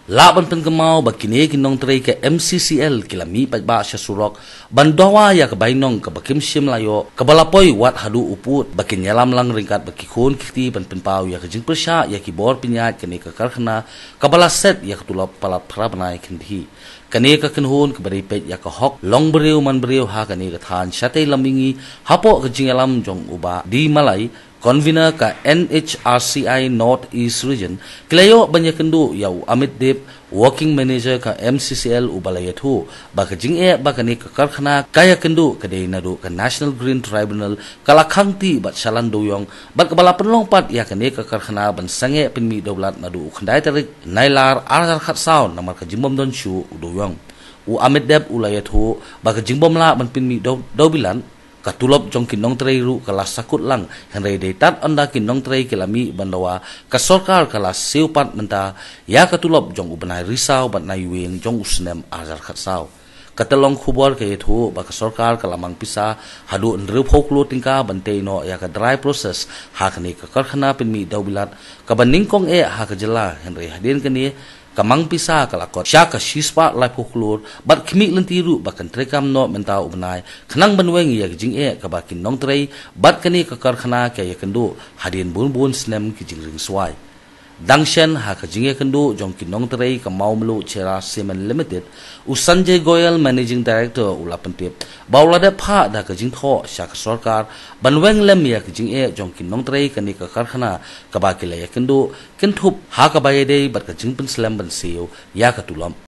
Laban penggemau bakini kinong tray ke MCCL kilami pagba siya surok bandawa ya kebainong ke bakim sim layo kabalapoy wat hadu uput bakin nyalam lang ringkat bakikun kiti penpau ya kejing persya ya kibor pinyat kini ke karkhana kabala set ya ketulap palat prabanai kendi kani ke kenhun ke beripet ya ke hok long beriu man beriu ha kani ke than syate lamingi hapo kejing alam jong uba di Malay Convener ka NHRCI North East Region kelayo banyak kendu yau Amit Deb Working Manager ka MCCL ubalayatu baka jing baka ni ka karkhana kaya kendu kadai nadu ka National Green Tribunal kalakangti bat salan doyong bat kabala penlongpat ya kani ka karkhana ban sange pinmi doblat nadu khandai tarik nailar arar khat saun namar ka jimbom don shu doyong u Amit Deb ulayatu baka jimbom la ban pinmi dobilan katulop jong kinong tray ru kala sakut lang henry detat anda kinong tray kilami bandawa ka sorkar kala seupat menta ya katulop jong ubenai risau bat naiwing jong usnem azar khatsau katelong khubor ke ethu ba ka sorkar kala mang pisa hadu ndru phoklo tingka bante no ya ka dry process hakni ka karkhana pinmi daubilat ka baningkong ha ka jela henry hadin kani kamang pisa kalakot siya ka shispa lai puklur bat khimi lentiru bakan trekam no menta ubnai khnang banweng ya jing ka bakin nong trei bat kani ka karkhana ka ya kendu hadin bun snem ki jingring swai dangshen ha ka jinge kendu jong ki nong trei ka maumlu chera cement limited u Sanjay Goyal managing director ula pentip baula de pha da ka jing tho sya ka sarkar banweng lem ya ka jing jong ki nong trei kani ka karkhana ka ba ki la ya kendu kenthup ha ka ba ye dei bat ka jing pen slam ban siu ya ka tulam